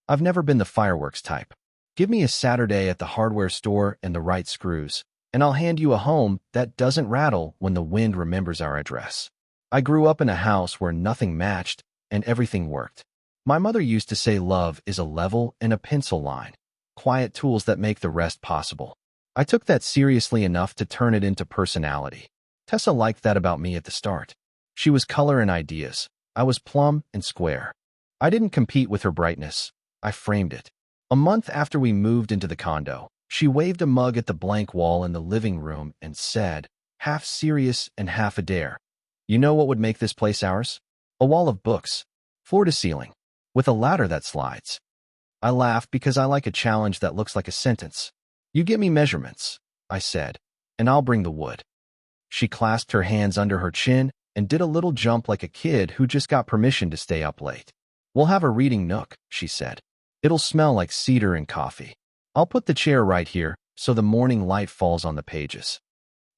I've never been the fireworks type. Give me a Saturday at the hardware store and the right screws, and I'll hand you a home that doesn't rattle when the wind remembers our address. I grew up in a house where nothing matched and everything worked. My mother used to say love is a level and a pencil line, quiet tools that make the rest possible. I took that seriously enough to turn it into personality. Tessa liked that about me at the start. She was color and ideas. I was plumb and square. I didn't compete with her brightness. I framed it. A month after we moved into the condo, she waved a mug at the blank wall in the living room and said, half serious and half a dare, "You know what would make this place ours? A wall of books, floor to ceiling, with a ladder that slides." I laughed because I like a challenge that looks like a sentence. "You get me measurements," I said, "and I'll bring the wood." She clasped her hands under her chin and did a little jump like a kid who just got permission to stay up late. "We'll have a reading nook," she said. "It'll smell like cedar and coffee. I'll put the chair right here so the morning light falls on the pages."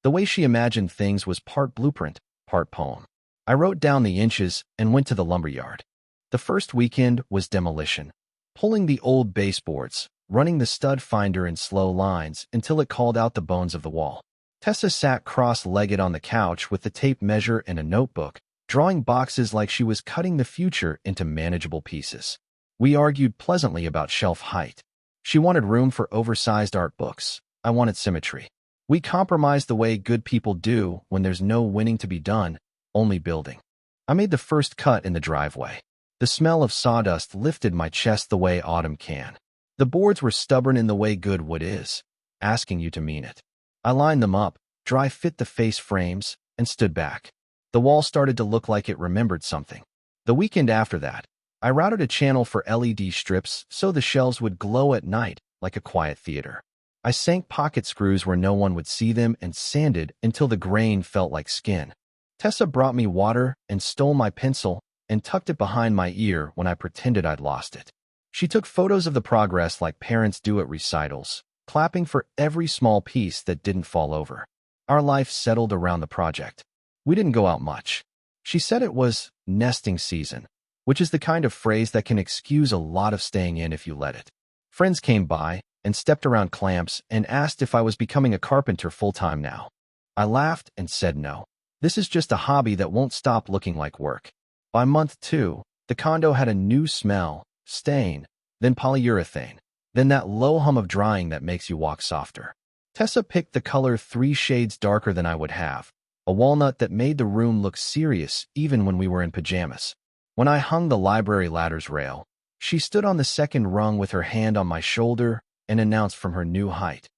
The way she imagined things was part blueprint, part poem. I wrote down the inches and went to the lumberyard. The first weekend was demolition, pulling the old baseboards, running the stud finder in slow lines until it called out the bones of the wall. Tessa sat cross-legged on the couch with the tape measure and a notebook, drawing boxes like she was cutting the future into manageable pieces. We argued pleasantly about shelf height. She wanted room for oversized art books. I wanted symmetry. We compromised the way good people do when there's no winning to be done, only building. I made the first cut in the driveway. The smell of sawdust lifted my chest the way autumn can. The boards were stubborn in the way good wood is, asking you to mean it. I lined them up, dry-fit the face frames, and stood back. The wall started to look like it remembered something. The weekend after that, I routed a channel for LED strips so the shelves would glow at night like a quiet theater. I sank pocket screws where no one would see them and sanded until the grain felt like skin. Tessa brought me water and stole my pencil and tucked it behind my ear when I pretended I'd lost it. She took photos of the progress like parents do at recitals, clapping for every small piece that didn't fall over. Our life settled around the project. We didn't go out much. She said it was nesting season, which is the kind of phrase that can excuse a lot of staying in if you let it. Friends came by and stepped around clamps and asked if I was becoming a carpenter full-time now. I laughed and said no. This is just a hobby that won't stop looking like work. By month 2, the condo had a new smell, stain, then polyurethane, then that low hum of drying that makes you walk softer. Tessa picked the color 3 shades darker than I would have, a walnut that made the room look serious even when we were in pajamas. When I hung the library ladder's rail, she stood on the second rung with her hand on my shoulder and announced from her new height,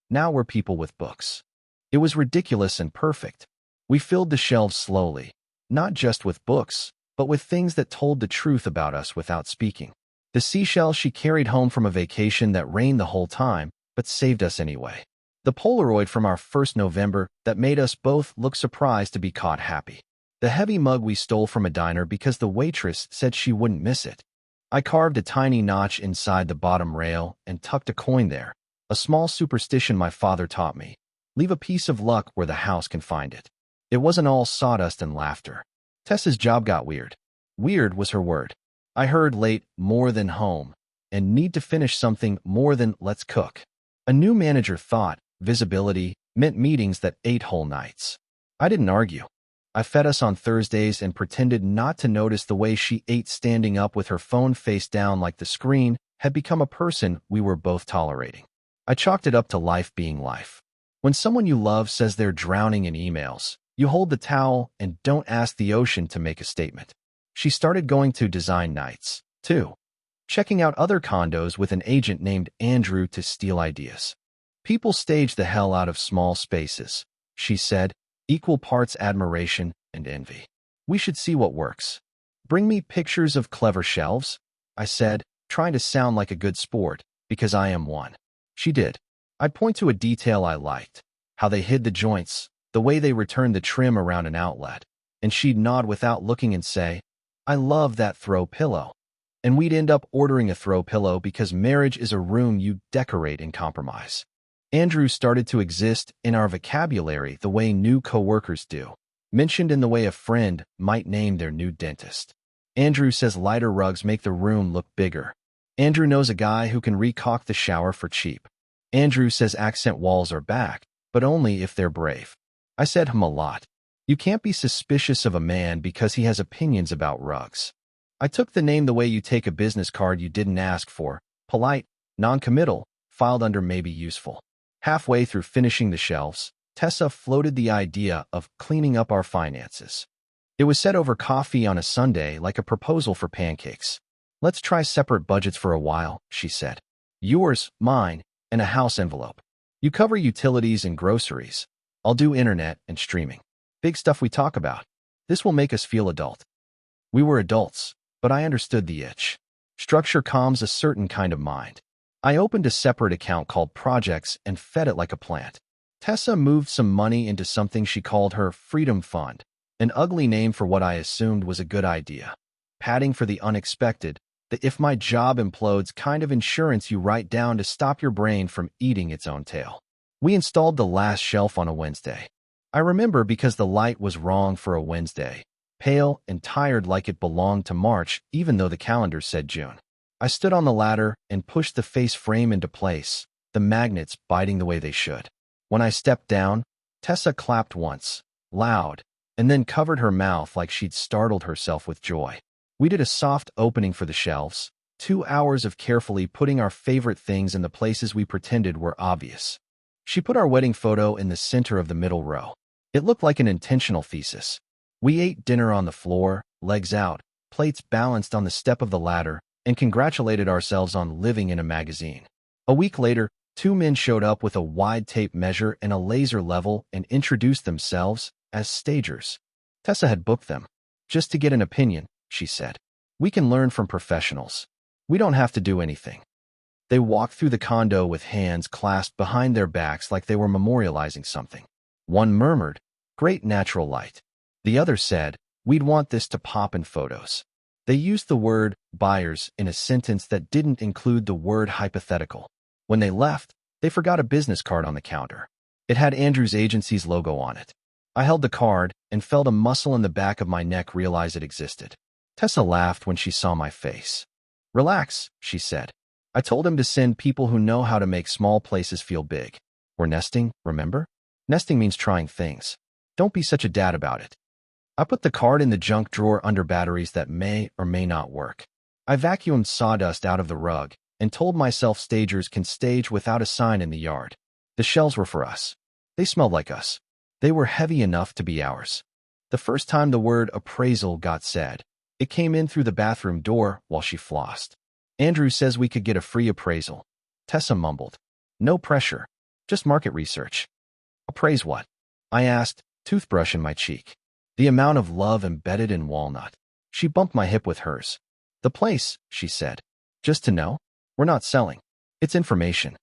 "Now we're people with books." It was ridiculous and perfect. We filled the shelves slowly, not just with books, but with things that told the truth about us without speaking. The seashells she carried home from a vacation that rained the whole time, but saved us anyway. The Polaroid from our first November that made us both look surprised to be caught happy. The heavy mug we stole from a diner because the waitress said she wouldn't miss it. I carved a tiny notch inside the bottom rail and tucked a coin there, a small superstition my father taught me. Leave a piece of luck where the house can find it. It wasn't all sawdust and laughter. Tessa's job got weird. Weird was her word. I heard late more than home and need to finish something more than let's cook. A new manager thought visibility meant meetings that ate whole nights. I didn't argue. I fed us on Thursdays and pretended not to notice the way she ate standing up with her phone face down like the screen had become a person we were both tolerating. I chalked it up to life being life. When someone you love says they're drowning in emails, you hold the towel and don't ask the ocean to make a statement. She started going to design nights, too, checking out other condos with an agent named Andrew to steal ideas. People stage the hell out of small spaces, she said, equal parts admiration and envy. We should see what works. Bring me pictures of clever shelves, I said, trying to sound like a good sport, because I am one. She did. I'd point to a detail I liked, how they hid the joints, the way they returned the trim around an outlet, and she'd nod without looking and say, "I love that throw pillow." And we'd end up ordering a throw pillow because marriage is a room you decorate and compromise. Andrew started to exist in our vocabulary the way new coworkers do, mentioned in the way a friend might name their new dentist. Andrew says lighter rugs make the room look bigger. Andrew knows a guy who can recaulk the shower for cheap. Andrew says accent walls are back, but only if they're brave. I said a lot. You can't be suspicious of a man because he has opinions about rugs. I took the name the way you take a business card you didn't ask for, polite, non-committal, filed under maybe useful. Halfway through finishing the shelves, Tessa floated the idea of cleaning up our finances. It was said over coffee on a Sunday like a proposal for pancakes. Let's try separate budgets for a while, she said. Yours, mine, and a house envelope. You cover utilities and groceries. I'll do internet and streaming. Big stuff we talk about. This will make us feel adult. We were adults, but I understood the itch. Structure calms a certain kind of mind. I opened a separate account called Projects and fed it like a plant. Tessa moved some money into something she called her Freedom Fund, an ugly name for what I assumed was a good idea. Padding for the unexpected, the if my job implodes kind of insurance you write down to stop your brain from eating its own tail. We installed the last shelf on a Wednesday. I remember because the light was wrong for a Wednesday, pale and tired like it belonged to March even though the calendar said June. I stood on the ladder and pushed the face frame into place, the magnets biting the way they should. When I stepped down, Tessa clapped once, loud, and then covered her mouth like she'd startled herself with joy. We did a soft opening for the shelves, 2 hours of carefully putting our favorite things in the places we pretended were obvious. She put our wedding photo in the center of the middle row. It looked like an intentional thesis. We ate dinner on the floor, legs out, plates balanced on the step of the ladder, and congratulated ourselves on living in a magazine. A week later, 2 men showed up with a wide tape measure and a laser level and introduced themselves as stagers. Tessa had booked them. Just to get an opinion, she said. We can learn from professionals. We don't have to do anything. They walked through the condo with hands clasped behind their backs like they were memorializing something. One murmured, "Great natural light." The other said, "We'd want this to pop in photos." They used the word buyers in a sentence that didn't include the word hypothetical. When they left, they forgot a business card on the counter. It had Andrew's agency's logo on it. I held the card and felt a muscle in the back of my neck realize it existed. Tessa laughed when she saw my face. "Relax," she said. "I told him to send people who know how to make small places feel big. We're nesting, remember? Nesting means trying things. Don't be such a dad about it." I put the card in the junk drawer under batteries that may or may not work. I vacuumed sawdust out of the rug and told myself stagers can stage without a sign in the yard. The shelves were for us. They smelled like us. They were heavy enough to be ours. The first time the word appraisal got said, it came in through the bathroom door while she flossed. "Andrew says we could get a free appraisal." Tessa mumbled. "No pressure. Just market research." "Appraise what?" I asked, toothbrush in my cheek. The amount of love embedded in walnut. She bumped my hip with hers. "The place," she said. "Just to know. We're not selling. It's information."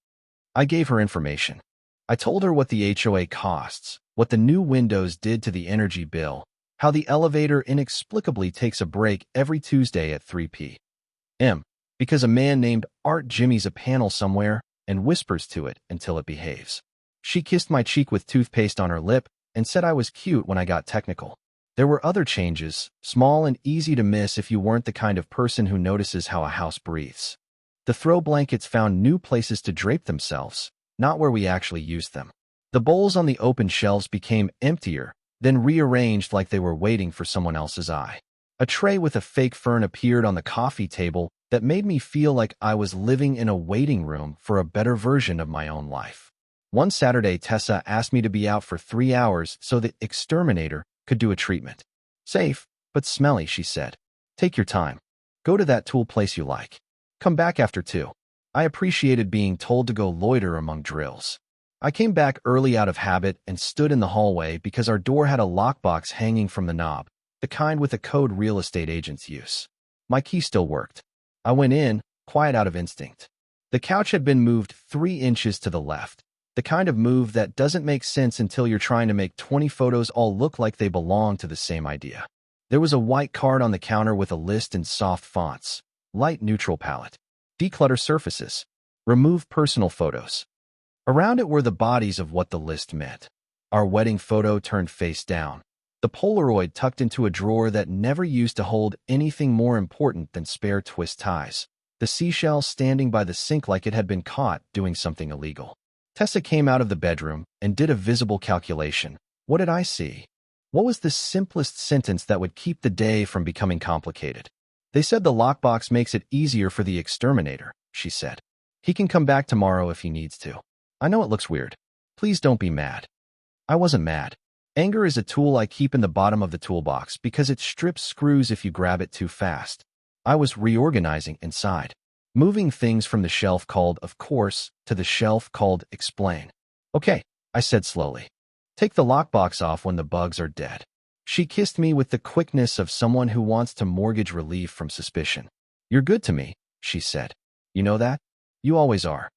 I gave her information. I told her what the HOA costs, what the new windows did to the energy bill, how the elevator inexplicably takes a break every Tuesday at 3 p.m. because a man named Art jimmies a panel somewhere and whispers to it until it behaves. She kissed my cheek with toothpaste on her lip and said I was cute when I got technical. There were other changes, small and easy to miss if you weren't the kind of person who notices how a house breathes. The throw blankets found new places to drape themselves, not where we actually used them. The bowls on the open shelves became emptier, then rearranged like they were waiting for someone else's eye. A tray with a fake fern appeared on the coffee table that made me feel like I was living in a waiting room for a better version of my own life. One Saturday, Tessa asked me to be out for 3 hours so the exterminator could do a treatment. "Safe, but smelly," she said. "Take your time. Go to that tool place you like. Come back after 2. I appreciated being told to go loiter among drills. I came back early out of habit and stood in the hallway because our door had a lockbox hanging from the knob, the kind with a code real estate agents use. My key still worked. I went in, quiet out of instinct. The couch had been moved 3 inches to the left, the kind of move that doesn't make sense until you're trying to make 20 photos all look like they belong to the same idea. There was a white card on the counter with a list in soft fonts, light neutral palette. Declutter surfaces. Remove personal photos. Around it were the bodies of what the list meant. Our wedding photo turned face down. The Polaroid tucked into a drawer that never used to hold anything more important than spare twist ties. the seashell standing by the sink like it had been caught doing something illegal. Tessa came out of the bedroom and did a visible calculation. What did I see? What was the simplest sentence that would keep the day from becoming complicated? They said the lockbox makes it easier for the exterminator, she said. He can come back tomorrow if he needs to. I know it looks weird. Please don't be mad. I wasn't mad. Anger is a tool I keep in the bottom of the toolbox because it strips screws if you grab it too fast. I was reorganizing inside, moving things from the shelf called Of Course to the shelf called Explain. Okay, I said slowly. Take the lockbox off when the bugs are dead. She kissed me with the quickness of someone who wants to mortgage relief from suspicion. You're good to me, she said. You know that? You always are.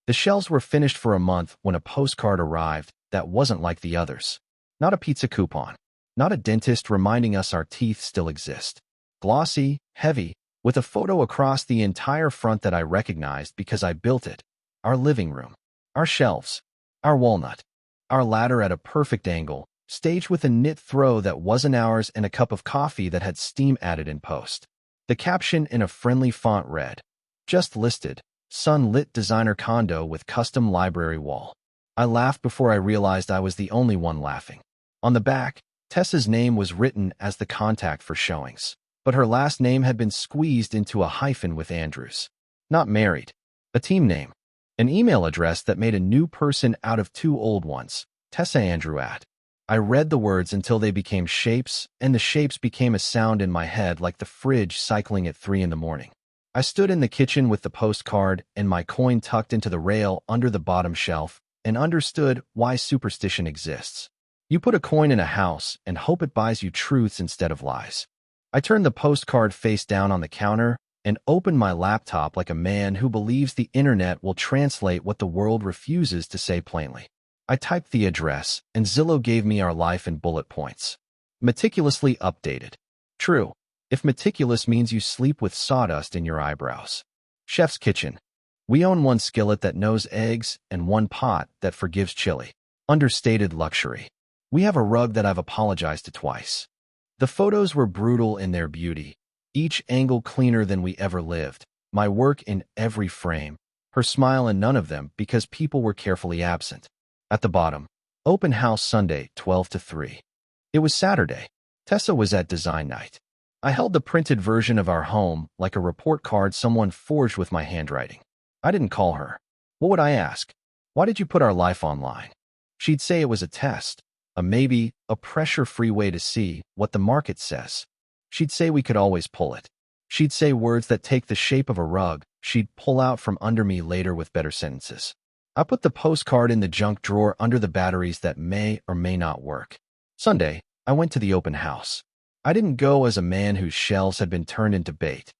The shelves were finished for a month when a postcard arrived that wasn't like the others. Not a pizza coupon. Not a dentist reminding us our teeth still exist. Glossy, heavy, with a photo across the entire front that I recognized because I built it. Our living room. Our shelves. Our walnut. Our ladder at a perfect angle, staged with a knit throw that wasn't ours and a cup of coffee that had steam added in post. The caption in a friendly font read, "Just listed, sun-lit designer condo with custom library wall." I laughed before I realized I was the only one laughing. On the back, Tessa's name was written as the contact for showings, but her last name had been squeezed into a hyphen with Andrews. Not married. A team name. An email address that made a new person out of two old ones, Tessa Andrew at. I read the words until they became shapes, and the shapes became a sound in my head like the fridge cycling at 3 in the morning. I stood in the kitchen with the postcard and my coin tucked into the rail under the bottom shelf and understood why superstition exists. You put a coin in a house and hope it buys you truths instead of lies. I turned the postcard face down on the counter and opened my laptop like a man who believes the internet will translate what the world refuses to say plainly. I typed the address, and Zillow gave me our life in bullet points. Meticulously updated. True, if meticulous means you sleep with sawdust in your eyebrows. Chef's kitchen. We own one skillet that knows eggs and one pot that forgives chili. Understated luxury. We have a rug that I've apologized to twice. The photos were brutal in their beauty, each angle cleaner than we ever lived, my work in every frame, her smile in none of them because people were carefully absent. At the bottom, open house Sunday, 12 to 3. It was Saturday. Tessa was at design night. I held the printed version of our home like a report card someone forged with my handwriting. I didn't call her. What would I ask? Why did you put our life online? She'd say it was a test, a maybe, a pressure-free way to see what the market says. She'd say we could always pull it. She'd say words that take the shape of a rug she'd pull out from under me later with better sentences. I put the postcard in the junk drawer under the batteries that may or may not work. Sunday, I went to the open house. I didn't go as a man whose shelves had been turned into bait.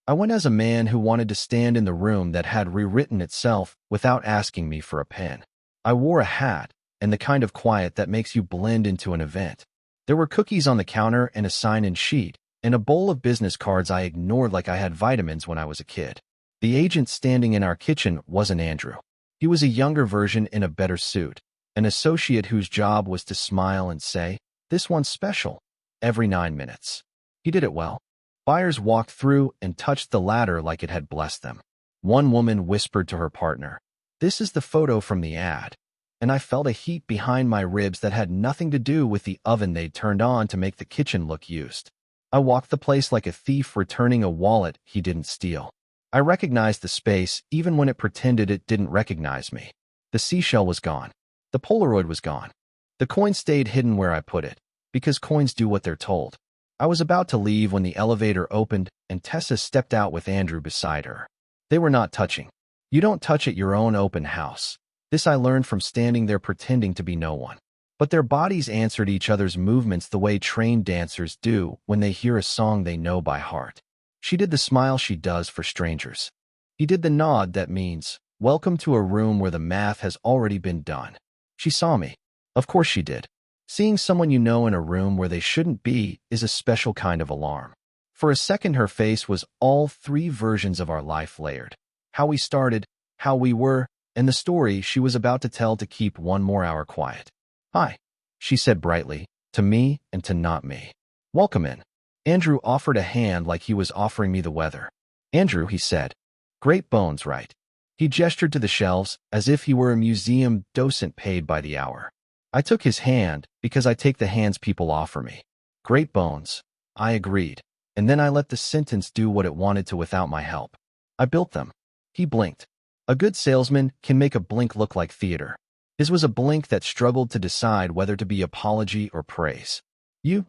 I went as a man who wanted to stand in the room that had rewritten itself without asking me for a pen. I wore a hat, and the kind of quiet that makes you blend into an event. There were cookies on the counter and a sign-in sheet, and a bowl of business cards I ignored like I had vitamins when I was a kid. The agent standing in our kitchen wasn't Andrew. He was a younger version in a better suit, an associate whose job was to smile and say, "This one's special," every 9 minutes. He did it well. Buyers walked through and touched the ladder like it had blessed them. One woman whispered to her partner, "This is the photo from the ad," and I felt a heat behind my ribs that had nothing to do with the oven they'd turned on to make the kitchen look used. I walked the place like a thief returning a wallet he didn't steal. I recognized the space even when it pretended it didn't recognize me. The seashell was gone. The Polaroid was gone. The coin stayed hidden where I put it, because coins do what they're told. I was about to leave when the elevator opened and Tessa stepped out with Andrew beside her. They were not touching. You don't touch at your own open house. This I learned from standing there pretending to be no one. But their bodies answered each other's movements the way trained dancers do when they hear a song they know by heart. She did the smile she does for strangers. He did the nod that means, "Welcome to a room where the math has already been done." She saw me. Of course she did. Seeing someone you know in a room where they shouldn't be is a special kind of alarm. For a second her face was all 3 versions of our life layered. How we started, how we were, and the story she was about to tell to keep 1 more hour quiet. "Hi," she said brightly, to me and to not me. "Welcome in." Andrew offered a hand like he was offering me the weather. "Andrew," he said, Great bones, right? He gestured to the shelves as if he were a museum docent paid by the hour. I took his hand because I take the hands people offer me. Great bones. I agreed. And then I let the sentence do what it wanted to without my help. I built them. He blinked. A good salesman can make a blink look like theater. His was a blink that struggled to decide whether to be apology or praise. You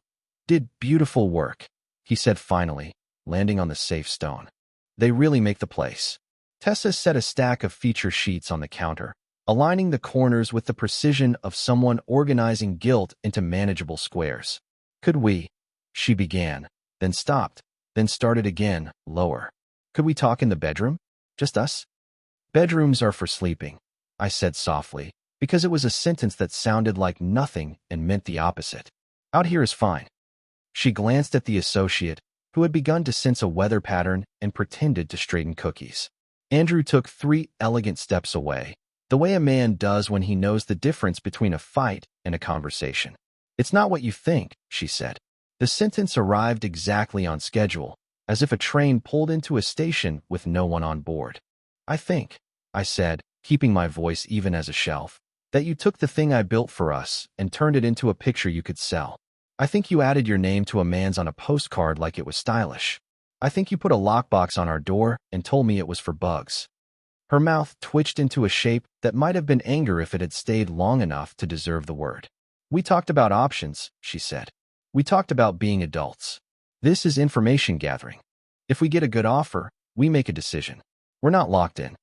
did beautiful work, he said finally, landing on the safe stone. They really make the place. Tessa set a stack of feature sheets on the counter, aligning the corners with the precision of someone organizing guilt into manageable squares. Could we? She began, then stopped, then started again, lower. Could we talk in the bedroom? Just us? Bedrooms are for sleeping, I said softly, because it was a sentence that sounded like nothing and meant the opposite. Out here is fine. She glanced at the associate, who had begun to sense a weather pattern and pretended to straighten cookies. Andrew took 3 elegant steps away, the way a man does when he knows the difference between a fight and a conversation. It's not what you think, she said. The sentence arrived exactly on schedule, as if a train pulled into a station with no one on board. I think, I said, keeping my voice even as a shelf, that you took the thing I built for us and turned it into a picture you could sell. I think you added your name to a man's on a postcard like it was stylish. I think you put a lockbox on our door and told me it was for bugs. Her mouth twitched into a shape that might have been anger if it had stayed long enough to deserve the word. We talked about options, she said. We talked about being adults. This is information gathering. If we get a good offer, we make a decision. We're not locked in.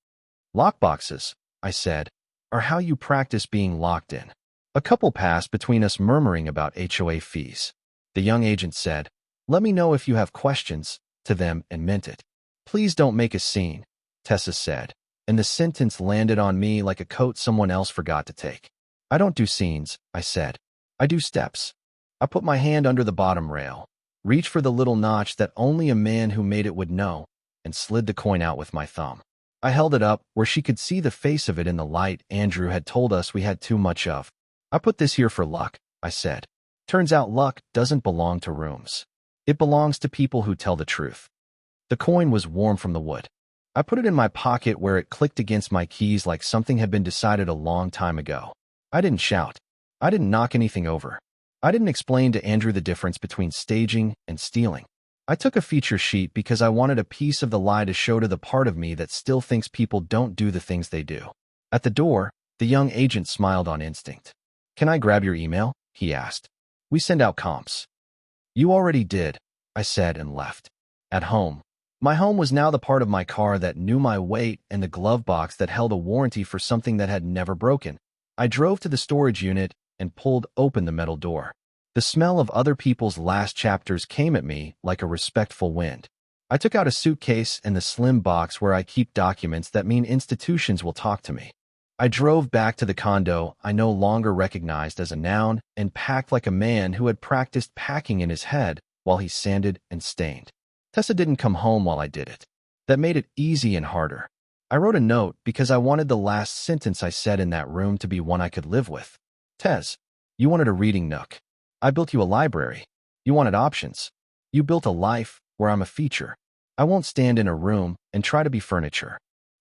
Lockboxes, I said, are how you practice being locked in. A couple passed between us murmuring about HOA fees. The young agent said, "Let me know if you have questions," to them and meant it. "Please don't make a scene," Tessa said, and the sentence landed on me like a coat someone else forgot to take. "I don't do scenes," I said. "I do steps." I put my hand under the bottom rail, reached for the little notch that only a man who made it would know, and slid the coin out with my thumb. I held it up where she could see the face of it in the light Andrew had told us we had too much of. "I put this here for luck," I said. "Turns out luck doesn't belong to rooms. It belongs to people who tell the truth." The coin was warm from the wood. I put it in my pocket where it clicked against my keys like something had been decided a long time ago. I didn't shout. I didn't knock anything over. I didn't explain to Andrew the difference between staging and stealing. I took a feature sheet because I wanted a piece of the lie to show to the part of me that still thinks people don't do the things they do. At the door, the young agent smiled on instinct. "Can I grab your email?" he asked. "We send out comps." "You already did," I said and left. At home. My home was now the part of my car that knew my weight and the glove box that held a warranty for something that had never broken. I drove to the storage unit and pulled open the metal door. The smell of other people's last chapters came at me like a respectful wind. I took out a suitcase and the slim box where I keep documents that mean institutions will talk to me. I drove back to the condo I no longer recognized as a noun and packed like a man who had practiced packing in his head while he sanded and stained. Tessa didn't come home while I did it. That made it easy and harder. I wrote a note because I wanted the last sentence I said in that room to be one I could live with. "Tess, you wanted a reading nook. I built you a library. You wanted options. You built a life where I'm a feature. I won't stand in a room and try to be furniture.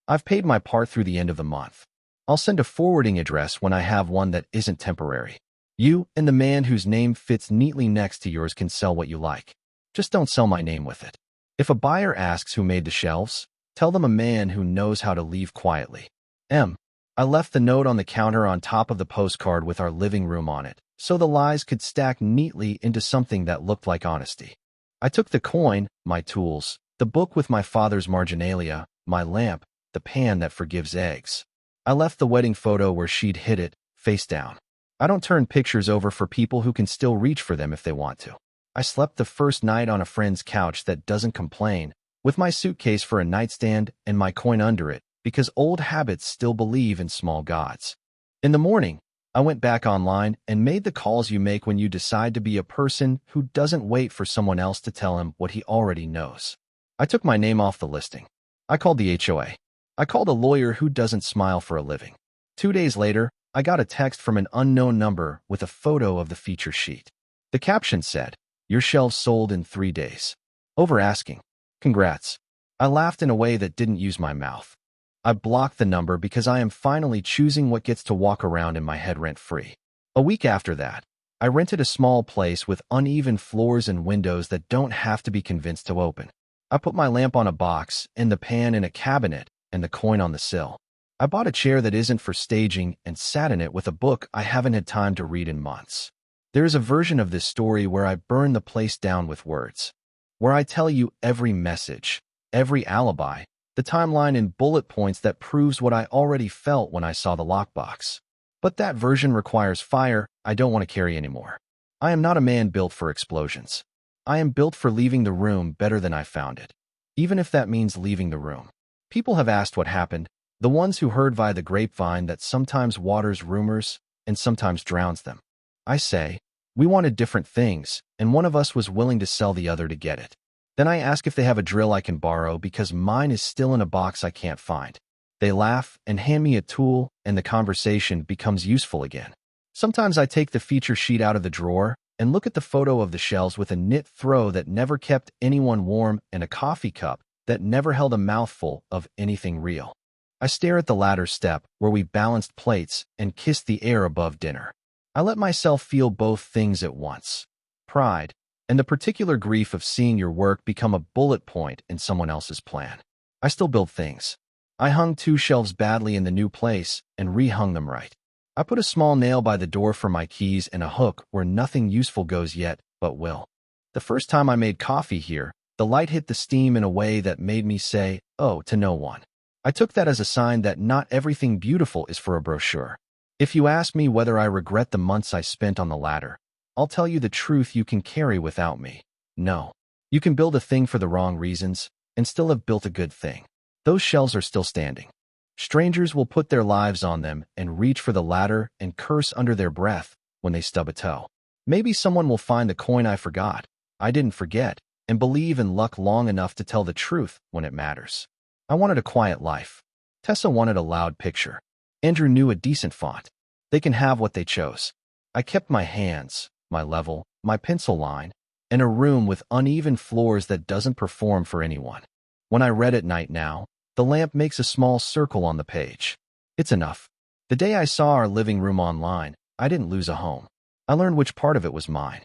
I've paid my part through the end of the month. I'll send a forwarding address when I have one that isn't temporary. You and the man whose name fits neatly next to yours can sell what you like. Just don't sell my name with it. If a buyer asks who made the shelves, tell them a man who knows how to leave quietly. M." I left the note on the counter on top of the postcard with our living room on it, so the lies could stack neatly into something that looked like honesty. I took the coin, my tools, the book with my father's marginalia, my lamp, the pan that forgives eggs. I left the wedding photo where she'd hid it, face down. I don't turn pictures over for people who can still reach for them if they want to. I slept the first night on a friend's couch that doesn't complain, with my suitcase for a nightstand and my coin under it, because old habits still believe in small gods. In the morning, I went back online and made the calls you make when you decide to be a person who doesn't wait for someone else to tell him what he already knows. I took my name off the listing. I called the HOA. I called a lawyer who doesn't smile for a living. 2 days later, I got a text from an unknown number with a photo of the feature sheet. The caption said, "Your shelves sold in 3 days." Over asking. Congrats. I laughed in a way that didn't use my mouth. I blocked the number because I am finally choosing what gets to walk around in my head rent-free. A week after that, I rented a small place with uneven floors and windows that don't have to be convinced to open. I put my lamp on a box, and the pan in a cabinet, and the coin on the sill. I bought a chair that isn't for staging and sat in it with a book I haven't had time to read in months. There is a version of this story where I burn the place down with words, where I tell you every message, every alibi, the timeline in bullet points that proves what I already felt when I saw the lockbox. But that version requires fire I don't want to carry anymore. I am not a man built for explosions. I am built for leaving the room better than I found it, even if that means leaving the room. People have asked what happened, the ones who heard via the grapevine that sometimes waters rumors and sometimes drowns them. I say, we wanted different things, and one of us was willing to sell the other to get it. Then I ask if they have a drill I can borrow because mine is still in a box I can't find. They laugh and hand me a tool, and the conversation becomes useful again. Sometimes I take the feature sheet out of the drawer and look at the photo of the shelves with a knit throw that never kept anyone warm and a coffee cup that never held a mouthful of anything real. I stare at the ladder step where we balanced plates and kissed the air above dinner. I let myself feel both things at once. Pride, and the particular grief of seeing your work become a bullet point in someone else's plan. I still build things. I hung 2 shelves badly in the new place and rehung them right. I put a small nail by the door for my keys and a hook where nothing useful goes yet, but will. The first time I made coffee here, the light hit the steam in a way that made me say, oh, to no one. I took that as a sign that not everything beautiful is for a brochure. If you ask me whether I regret the months I spent on the ladder, I'll tell you the truth you can carry without me. No. You can build a thing for the wrong reasons and still have built a good thing. Those shelves are still standing. Strangers will put their lives on them and reach for the ladder and curse under their breath when they stub a toe. Maybe someone will find the coin I forgot, I didn't forget, and believe in luck long enough to tell the truth when it matters. I wanted a quiet life. Tessa wanted a loud picture. Andrew knew a decent font. They can have what they chose. I kept my hands, my level, my pencil line, and a room with uneven floors that doesn't perform for anyone. When I read at night now, the lamp makes a small circle on the page. It's enough. The day I saw our living room online, I didn't lose a home. I learned which part of it was mine.